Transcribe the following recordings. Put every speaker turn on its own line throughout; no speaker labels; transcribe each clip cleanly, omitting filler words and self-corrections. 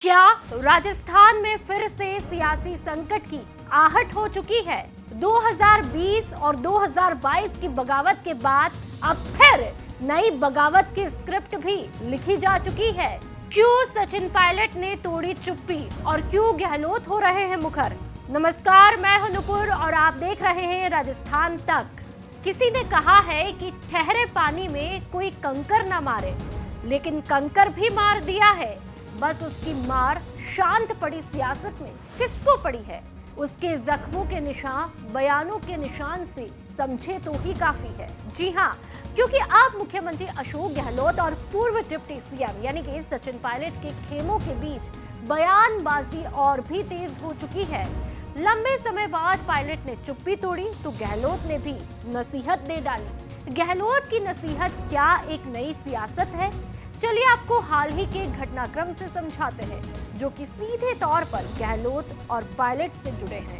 क्या राजस्थान में फिर से सियासी संकट की आहट हो चुकी है? 2020 और 2022 की बगावत के बाद अब फिर नई बगावत की स्क्रिप्ट भी लिखी जा चुकी है। क्यों सचिन पायलट ने तोड़ी चुप्पी और क्यों गहलोत हो रहे हैं मुखर? नमस्कार, मैं हूं नुपुर और आप देख रहे हैं राजस्थान तक। किसी ने कहा है कि ठहरे पानी में कोई कंकर ना मारे, लेकिन कंकर भी मार दिया है। बस उसकी मार शांत पड़ी सियासत में किसको पड़ी है? उसके जख्मों के निशान बयानों के निशान से समझे तो ही काफी है। जी हाँ, क्योंकि अब मुख्यमंत्री अशोक गहलोत और पूर्व डिप्टी सीएम यानी कि सचिन पायलट के खेमों के बीच बयानबाजी और भी तेज हो चुकी है। लंबे समय बाद पायलट ने चुप्पी तोड़ी तो गहलोत ने भी नसीहत दे डाली। गहलोत की नसीहत क्या एक नई सियासत है? चलिए आपको हाल ही के घटनाक्रम से समझाते हैं, जो कि सीधे तौर पर गहलोत और पायलट से जुड़े हैं।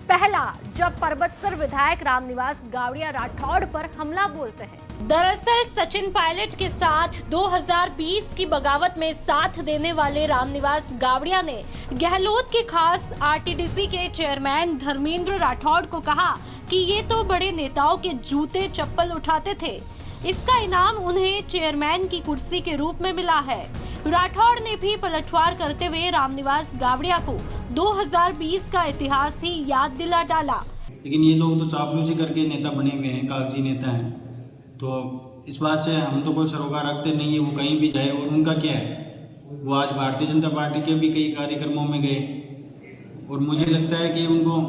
पहला, जब परबतसर विधायक रामनिवास गावड़िया राठौड़ पर हमला बोलते हैं। दरअसल सचिन पायलट के साथ 2020 की बगावत में साथ देने वाले रामनिवास गावड़िया ने गहलोत के खास आरटीडीसी के चेयरमैन धर्मेंद्र राठौड़ को कहा कि ये तो बड़े नेताओं के जूते चप्पल उठाते थे, इसका इनाम उन्हें चेयरमैन की कुर्सी के रूप में मिला है। राठौड़ ने भी पलटवार करते हुए रामनिवास गावड़िया को 2020 का इतिहास ही याद दिला डाला।
लेकिन ये लोग तो चापलूसी करके नेता बने हुए हैं, कागजी नेता हैं, तो इस बात से हम तो कोई सरोकार रखते नहीं है। वो कहीं भी जाए और उनका क्या है, वो आज भारतीय जनता पार्टी के भी कई कार्यक्रमों में गए और मुझे लगता है कि उनको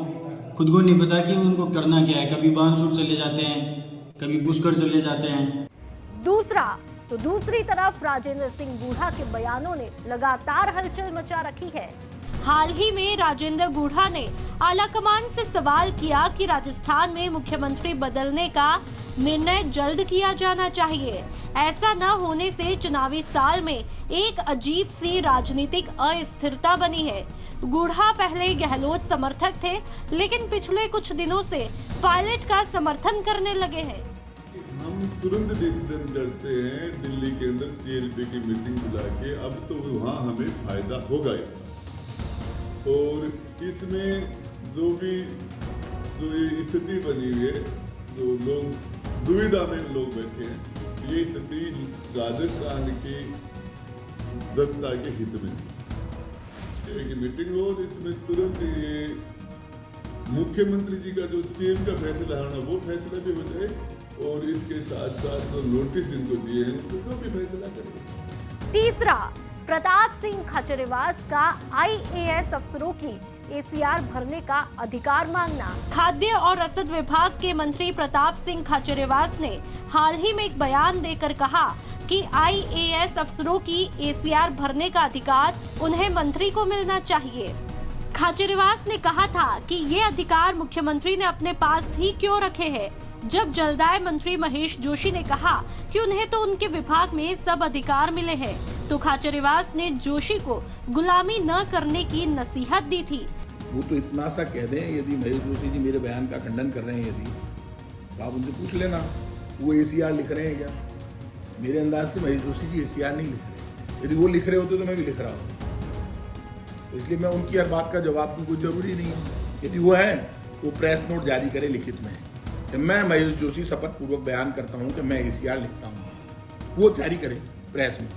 खुद को नहीं पता कि उनको करना क्या है। कभी बांसुर चले जाते हैं, कभी पुष्कर चले जाते हैं।
दूसरा, तो दूसरी तरफ राजेंद्र सिंह गुढ़ा के बयानों ने लगातार हलचल मचा रखी है। हाल ही में राजेंद्र गुढ़ा ने आलाकमान से सवाल किया कि राजस्थान में मुख्यमंत्री बदलने का निर्णय जल्द किया जाना चाहिए। ऐसा न होने से चुनावी साल में एक अजीब सी राजनीतिक अस्थिरता बनी है। गुढ़ा पहले गहलोत समर्थक थे, लेकिन पिछले कुछ दिनों से पायलट का समर्थन करने लगे हैं।
हम तुरंत डिसीजन करते हैं दिल्ली के अंदर सीएलपी की मीटिंग बुला के, अब तो वहाँ हमें फायदा होगा इसका। और इसमें जो ये स्थिति बनी हुई है, जो लोग दुविधा में लोग बैठे हैं, ये स्थिति राजस्थान की जनता के हित में एक मीटिंग हो, इसमें तुरंत ये मुख्यमंत्री जी का जो सीएम का फैसला है वो फैसला भी हो जाए और इसके साथ साथ जो नोटिस जिनको दिए हैं उनको भी फैसला करें।
तीसरा, प्रताप सिंह खाचरियावास का आईएएस अफसरों की एसीआर भरने का अधिकार मांगना। खाद्य और रसद विभाग के मंत्री प्रताप सिंह खाचरियावास ने हाल ही में एक बयान देकर कहा कि आईएएस अफसरों की एसीआर भरने का अधिकार उन्हें मंत्री को मिलना चाहिए। खाचरियावास ने कहा था कि ये अधिकार मुख्यमंत्री ने अपने पास ही क्यों रखे हैं, जब जलदाय मंत्री महेश जोशी ने कहा कि उन्हें तो उनके विभाग में सब अधिकार मिले हैं, तो खाचरियावास ने जोशी को गुलामी न करने की नसीहत दी थी।
वो तो इतना सा कह दें, यदि महेश जोशी जी मेरे बयान का खंडन कर रहे हैं यदि, तो आप उनसे पूछ लेना वो एसीआर लिख रहे हैं क्या। मेरे अंदाज से महेश जोशी जी एसीआर नहीं लिख रहे। यदि वो लिख रहे होते तो मैं भी लिख रहा हूँ, तो इसलिए मैं उनकी हर बात का जवाब की कोई जरूरी नहीं है। यदि वो है तो प्रेस नोट जारी करे लिखित में कि मैं महेश जोशी शपथ पूर्वक बयान करता हूँ कि मैं एसीआर लिखता हूँ, वो जारी करे प्रेस में।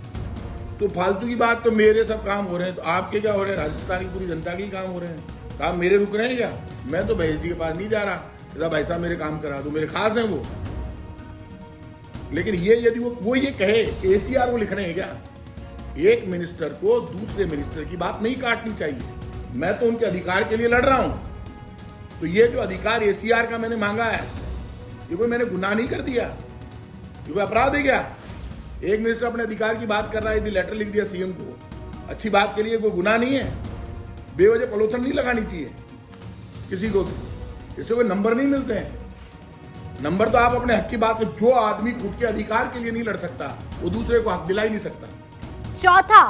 तो फालतू की बात, तो मेरे सब काम हो रहे हैं, तो आपके क्या हो रहे हैं? राजस्थान की पूरी जनता के काम हो रहे हैं। काम मेरे रुक रहे हैं क्या? मैं तो महेश जी के पास नहीं जा रहा, भाई साहब मेरे काम करा दो, मेरे खास हैं वो। लेकिन ये यदि वो ये कहे एसीआर वो लिख रहे हैं क्या, एक मिनिस्टर को दूसरे मिनिस्टर की बात नहीं काटनी चाहिए। मैं तो उनके अधिकार के लिए लड़ रहा हूं, तो ये जो अधिकार एसीआर का मैंने मांगा है, ये कोई मैंने गुनाह नहीं कर दिया, ये कोई अपराध है क्या? एक मिनिस्टर अपने अधिकार की बात कर रहा है, यदि लेटर लिख दिया सीएम को, अच्छी बात के लिए कोई गुनाह नहीं है। बेवजह पलोथन नहीं लगानी चाहिए किसी को, इससे कोई नंबर नहीं मिलते हैं। नंबर तो आप अपने हक की बात को, जो आदमी खुद के अधिकार के लिए नहीं लड़ सकता वो दूसरे को हक दिला ही नहीं सकता।
चौथा,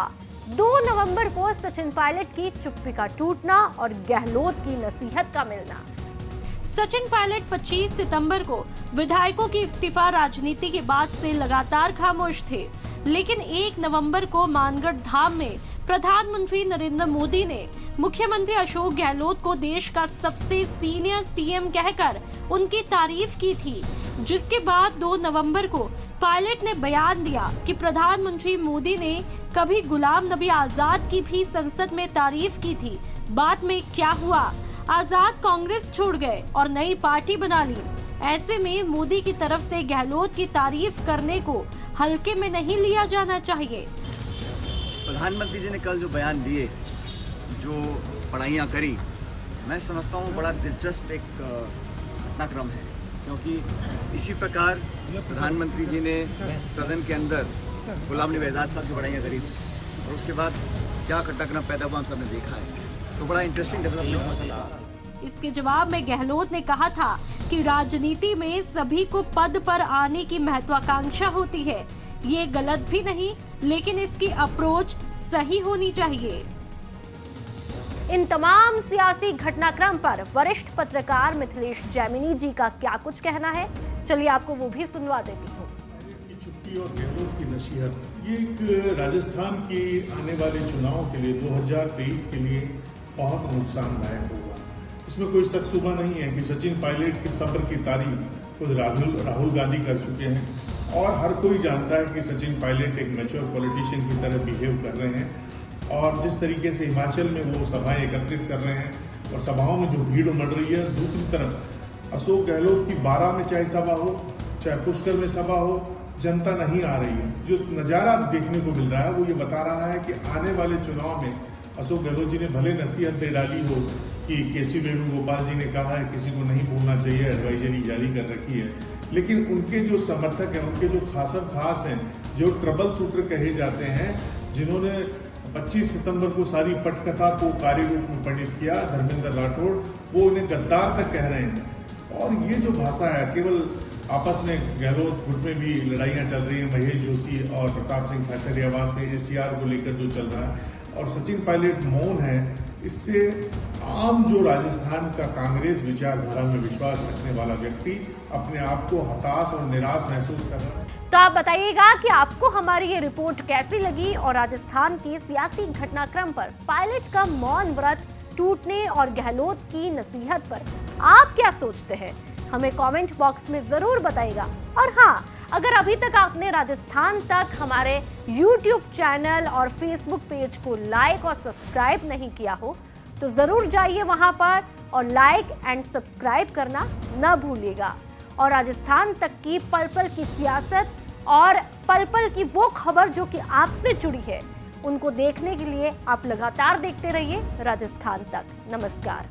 2 नवंबर को सचिन पायलट की चुप्पी का टूटना और गहलोत की नसीहत का मिलना। सचिन पायलट 25 सितंबर को विधायकों की इस्तीफा राजनीति के बाद से लगातार खामोश थे, लेकिन 1 नवंबर को मानगढ़ धाम में प्रधानमंत्री नरेंद्र मोदी ने मुख्यमंत्री अशोक गहलोत को देश का सबसे सीनियर सीएम कहकर उनकी तारीफ की थी, जिसके बाद 2 नवंबर को पायलट ने बयान दिया कि प्रधानमंत्री मोदी ने कभी गुलाम नबी आजाद की भी संसद में तारीफ की थी। बाद में क्या हुआ? आजाद कांग्रेस छोड़ गए और नई पार्टी बना ली। ऐसे में मोदी की तरफ से गहलोत की तारीफ करने को हल्के में नहीं लिया जाना चाहिए।
प्रधानमंत्री जी ने कल जो बयान दिए, जो पढ़ाइयाँ करी, मैं समझता हूँ बड़ा दिलचस्प एक घटनाक्रम है, क्योंकि इसी प्रकार प्रधानमंत्री जी ने सदन के अंदर गुलाम नबी आजाद साहब की पढ़ाइयाँ करी और उसके बाद क्या घटनाक्रम पैदा हुआ हम सब ने देखा है। तो बड़ा इंटरेस्टिंग डेवलपमेंट।
इसके जवाब में गहलोत ने कहा था कि राजनीति में सभी को पद पर आने की महत्वाकांक्षा होती है। ये गलत भी नहीं, लेकिन इसकी अप्रोच सही होनी चाहिए। इन तमाम सियासी घटनाक्रम पर वरिष्ठ पत्रकार मिथिलेश जैमिनी जी का क्या कुछ कहना है, चलिए आपको वो भी सुनवा देती हूँ।
की छुट्टी और गहलोत की नसीहत, ये एक राजस्थान के आने वाले चुनाव के लिए 2023 के लिए बहुत नुकसानदायक होगा। इसमें कोई शक शुबा नहीं है कि सचिन पायलट के सब्र की तारीफ खुद राहुल गांधी कर चुके हैं और हर कोई जानता है कि सचिन पायलट एक मैच्योर पॉलिटिशियन की तरह बिहेव कर रहे हैं और जिस तरीके से हिमाचल में वो सभाएं एकत्रित कर रहे हैं और सभाओं में जो भीड़ उमड़ रही है। दूसरी तरफ अशोक गहलोत की 12 में चाहे सभा हो, चाहे पुष्कर में सभा हो, जनता नहीं आ रही है। जो नज़ारा देखने को मिल रहा है वो ये बता रहा है कि आने वाले चुनाव में अशोक गहलोत जी ने भले नसीहत दे डाली हो कि केसी वेणुगोपाल जी ने कहा है किसी को नहीं बोलना चाहिए, एडवाइजरी जारी कर रखी है, लेकिन उनके जो समर्थक हैं, उनके जो खास हैं, जो ट्रबल शूटर कहे जाते हैं, जिन्होंने 25 सितंबर को सारी पटकथा को कार्य रूप में परिणित किया, धर्मेंद्र राठौड़, वो उन्हें गद्दार तक कह रहे हैं। और ये जो भाषा है, केवल आपस में गहलोत गुट में भी लड़ाइयाँ चल रही हैं, महेश जोशी और प्रताप सिंह खाचरियावास में एसीआर को लेकर जो चल रहा है, और सचिन पायलट मौन है, इससे आम जो राजस्थान का कांग्रेस विचारधारा में विश्वास रखने वाला व्यक्ति अपने आप को हताश और निराश महसूस कर रहा है।
तो आप बताइएगा कि आपको हमारी ये रिपोर्ट कैसी लगी और राजस्थान के सियासी घटनाक्रम पर पायलट का मौन व्रत टूटने और गहलोत की नसीहत पर आप क्या सोचते हैं? हमें कमेंट बॉक्स में जरूर बताइएगा। और हाँ, अगर अभी तक आपने राजस्थान तक हमारे YouTube चैनल और Facebook पेज को लाइक और सब्सक्राइब नहीं किया हो तो जरूर जाइए वहां पर और लाइक एंड सब्सक्राइब करना न भूलिएगा। और राजस्थान तक की पल पल की सियासत और पल पल की वो खबर जो कि आपसे जुड़ी है, उनको देखने के लिए आप लगातार देखते रहिए राजस्थान तक। नमस्कार।